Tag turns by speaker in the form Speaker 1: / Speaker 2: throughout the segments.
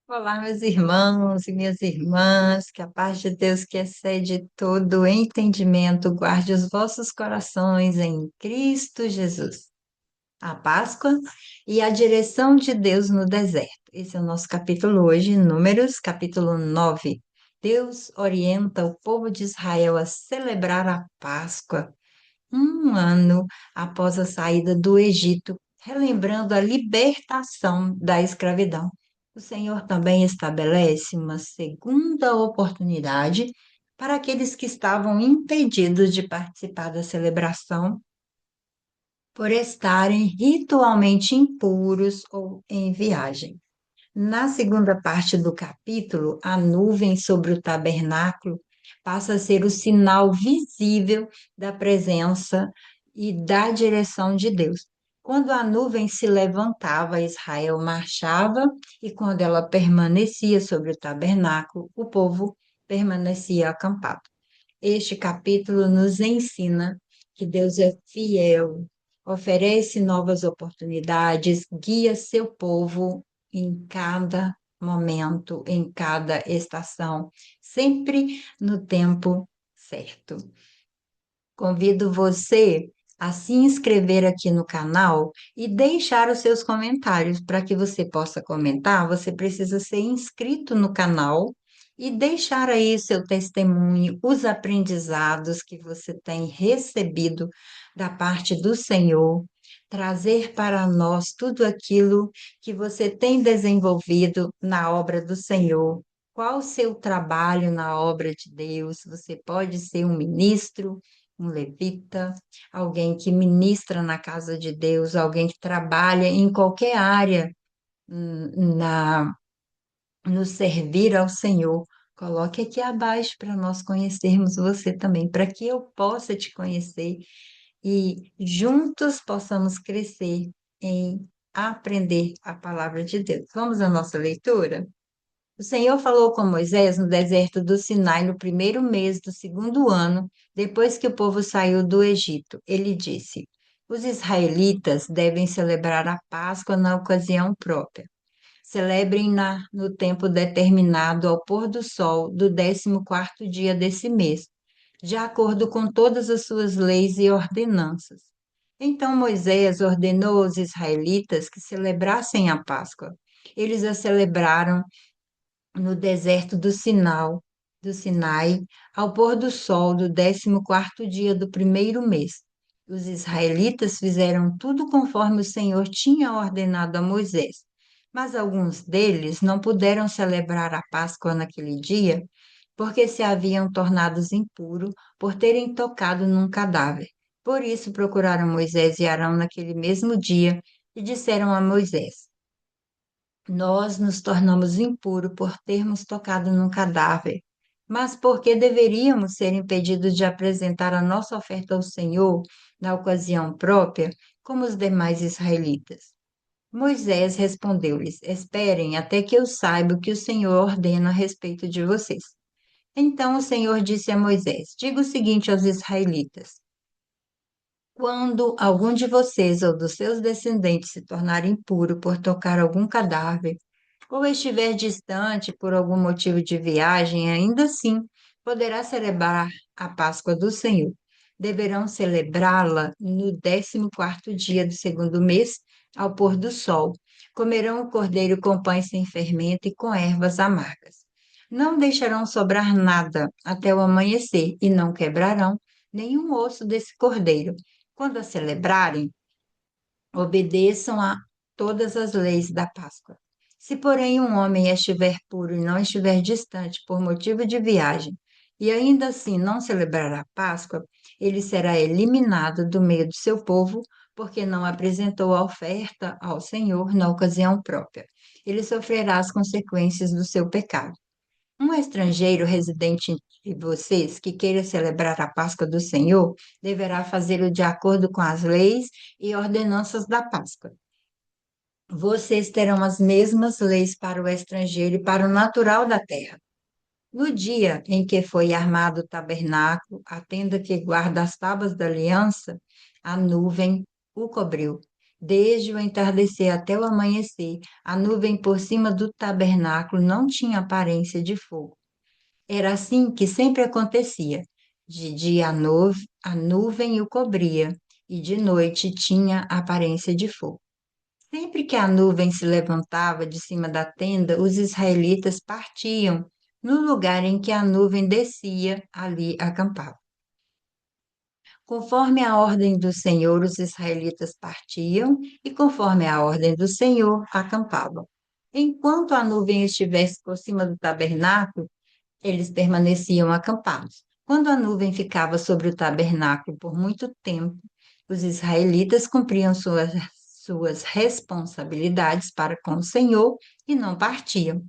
Speaker 1: Olá, meus irmãos e minhas irmãs, que a paz de Deus que excede todo entendimento guarde os vossos corações em Cristo Jesus. A Páscoa e a direção de Deus no deserto. Esse é o nosso capítulo hoje, Números, capítulo 9. Deus orienta o povo de Israel a celebrar a Páscoa um ano após a saída do Egito, relembrando a libertação da escravidão. O Senhor também estabelece uma segunda oportunidade para aqueles que estavam impedidos de participar da celebração por estarem ritualmente impuros ou em viagem. Na segunda parte do capítulo, a nuvem sobre o tabernáculo passa a ser o sinal visível da presença e da direção de Deus. Quando a nuvem se levantava, Israel marchava, e quando ela permanecia sobre o tabernáculo, o povo permanecia acampado. Este capítulo nos ensina que Deus é fiel, oferece novas oportunidades, guia seu povo em cada momento, em cada estação, sempre no tempo certo. Convido você a se inscrever aqui no canal e deixar os seus comentários. Para que você possa comentar, você precisa ser inscrito no canal e deixar aí seu testemunho, os aprendizados que você tem recebido da parte do Senhor, trazer para nós tudo aquilo que você tem desenvolvido na obra do Senhor. Qual o seu trabalho na obra de Deus? Você pode ser um ministro, um levita, alguém que ministra na casa de Deus, alguém que trabalha em qualquer área na no servir ao Senhor. Coloque aqui abaixo para nós conhecermos você também, para que eu possa te conhecer e juntos possamos crescer em aprender a palavra de Deus. Vamos à nossa leitura? O Senhor falou com Moisés no deserto do Sinai no primeiro mês do segundo ano, depois que o povo saiu do Egito. Ele disse: Os israelitas devem celebrar a Páscoa na ocasião própria. Celebrem-na no tempo determinado ao pôr do sol do 14º dia desse mês, de acordo com todas as suas leis e ordenanças. Então Moisés ordenou aos israelitas que celebrassem a Páscoa. Eles a celebraram no deserto do Sinai, ao pôr do sol do 14º dia do primeiro mês. Os israelitas fizeram tudo conforme o Senhor tinha ordenado a Moisés. Mas alguns deles não puderam celebrar a Páscoa naquele dia, porque se haviam tornado impuros por terem tocado num cadáver. Por isso procuraram Moisés e Arão naquele mesmo dia e disseram a Moisés: Nós nos tornamos impuros por termos tocado num cadáver. Mas por que deveríamos ser impedidos de apresentar a nossa oferta ao Senhor na ocasião própria, como os demais israelitas? Moisés respondeu-lhes: Esperem até que eu saiba o que o Senhor ordena a respeito de vocês. Então o Senhor disse a Moisés: Diga o seguinte aos israelitas: Quando algum de vocês ou dos seus descendentes se tornar impuro por tocar algum cadáver, ou estiver distante por algum motivo de viagem, ainda assim poderá celebrar a Páscoa do Senhor. Deverão celebrá-la no 14º dia do segundo mês, ao pôr do sol. Comerão o cordeiro com pães sem fermento e com ervas amargas. Não deixarão sobrar nada até o amanhecer e não quebrarão nenhum osso desse cordeiro. Quando a celebrarem, obedeçam a todas as leis da Páscoa. Se, porém, um homem estiver puro e não estiver distante por motivo de viagem, e ainda assim não celebrar a Páscoa, ele será eliminado do meio do seu povo, porque não apresentou a oferta ao Senhor na ocasião própria. Ele sofrerá as consequências do seu pecado. Um estrangeiro residente entre vocês que queira celebrar a Páscoa do Senhor deverá fazê-lo de acordo com as leis e ordenanças da Páscoa. Vocês terão as mesmas leis para o estrangeiro e para o natural da terra. No dia em que foi armado o tabernáculo, a tenda que guarda as tábuas da aliança, a nuvem o cobriu. Desde o entardecer até o amanhecer, a nuvem por cima do tabernáculo não tinha aparência de fogo. Era assim que sempre acontecia. De dia a nuvem o cobria, e de noite tinha aparência de fogo. Sempre que a nuvem se levantava de cima da tenda, os israelitas partiam. No lugar em que a nuvem descia, ali acampavam. Conforme a ordem do Senhor, os israelitas partiam, e conforme a ordem do Senhor, acampavam. Enquanto a nuvem estivesse por cima do tabernáculo, eles permaneciam acampados. Quando a nuvem ficava sobre o tabernáculo por muito tempo, os israelitas cumpriam suas responsabilidades para com o Senhor e não partiam.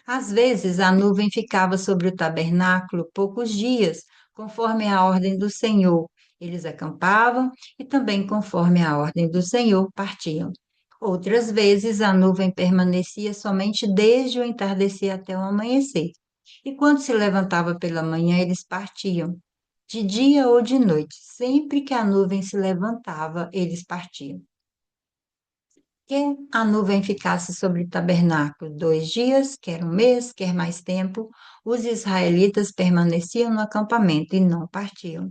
Speaker 1: Às vezes, a nuvem ficava sobre o tabernáculo poucos dias, conforme a ordem do Senhor. Eles acampavam e também, conforme a ordem do Senhor, partiam. Outras vezes, a nuvem permanecia somente desde o entardecer até o amanhecer. E quando se levantava pela manhã, eles partiam. De dia ou de noite, sempre que a nuvem se levantava, eles partiam. Quer a nuvem ficasse sobre o tabernáculo 2 dias, quer um mês, quer mais tempo, os israelitas permaneciam no acampamento e não partiam.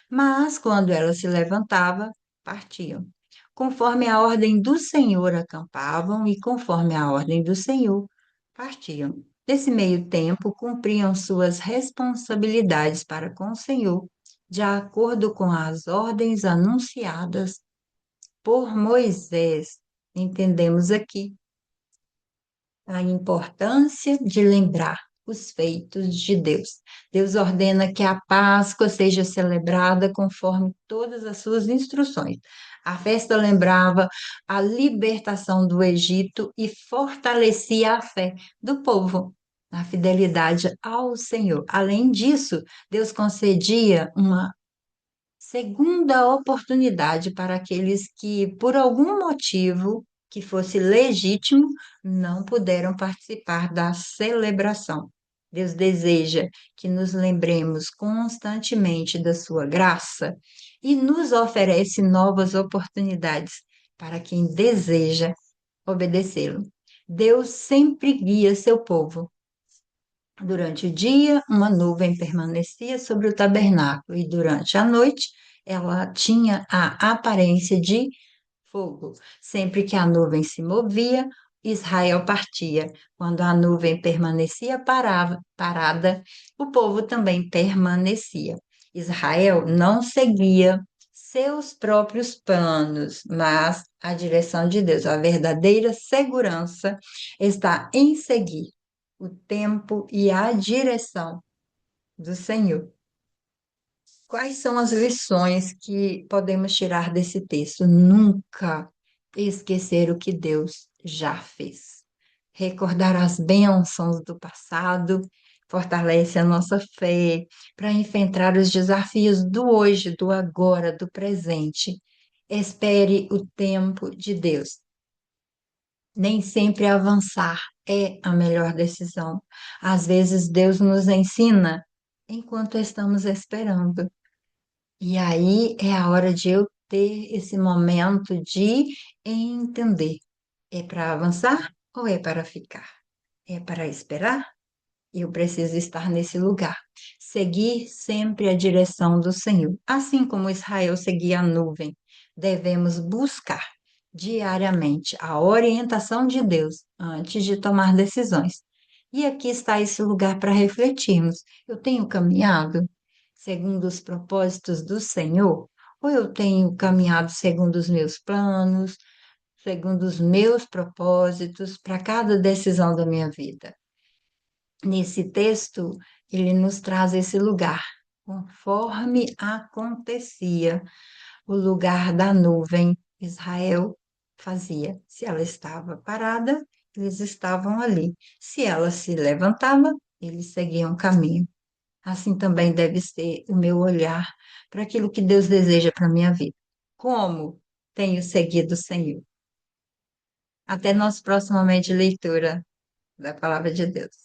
Speaker 1: Mas, quando ela se levantava, partiam. Conforme a ordem do Senhor acampavam e conforme a ordem do Senhor partiam. Nesse meio tempo, cumpriam suas responsabilidades para com o Senhor, de acordo com as ordens anunciadas por Moisés. Entendemos aqui a importância de lembrar os feitos de Deus. Deus ordena que a Páscoa seja celebrada conforme todas as suas instruções. A festa lembrava a libertação do Egito e fortalecia a fé do povo na fidelidade ao Senhor. Além disso, Deus concedia uma segunda oportunidade para aqueles que, por algum motivo que fosse legítimo, não puderam participar da celebração. Deus deseja que nos lembremos constantemente da sua graça e nos oferece novas oportunidades para quem deseja obedecê-lo. Deus sempre guia seu povo. Durante o dia, uma nuvem permanecia sobre o tabernáculo, e durante a noite, ela tinha a aparência de fogo. Sempre que a nuvem se movia, Israel partia. Quando a nuvem permanecia parada, o povo também permanecia. Israel não seguia seus próprios planos, mas a direção de Deus. A verdadeira segurança está em seguir o tempo e a direção do Senhor. Quais são as lições que podemos tirar desse texto? Nunca esquecer o que Deus já fez. Recordar as bênçãos do passado fortalece a nossa fé para enfrentar os desafios do hoje, do agora, do presente. Espere o tempo de Deus. Nem sempre avançar é a melhor decisão. Às vezes Deus nos ensina enquanto estamos esperando. E aí é a hora de eu ter esse momento de entender. É para avançar ou é para ficar? É para esperar? Eu preciso estar nesse lugar. Seguir sempre a direção do Senhor. Assim como Israel seguia a nuvem, devemos buscar diariamente a orientação de Deus antes de tomar decisões. E aqui está esse lugar para refletirmos. Eu tenho caminhado segundo os propósitos do Senhor? Ou eu tenho caminhado segundo os meus planos, segundo os meus propósitos para cada decisão da minha vida? Nesse texto, ele nos traz esse lugar, conforme acontecia o lugar da nuvem, Israel fazia. Se ela estava parada, eles estavam ali. Se ela se levantava, eles seguiam o caminho. Assim também deve ser o meu olhar para aquilo que Deus deseja para a minha vida. Como tenho seguido o Senhor? Até nossa próxima leitura da Palavra de Deus.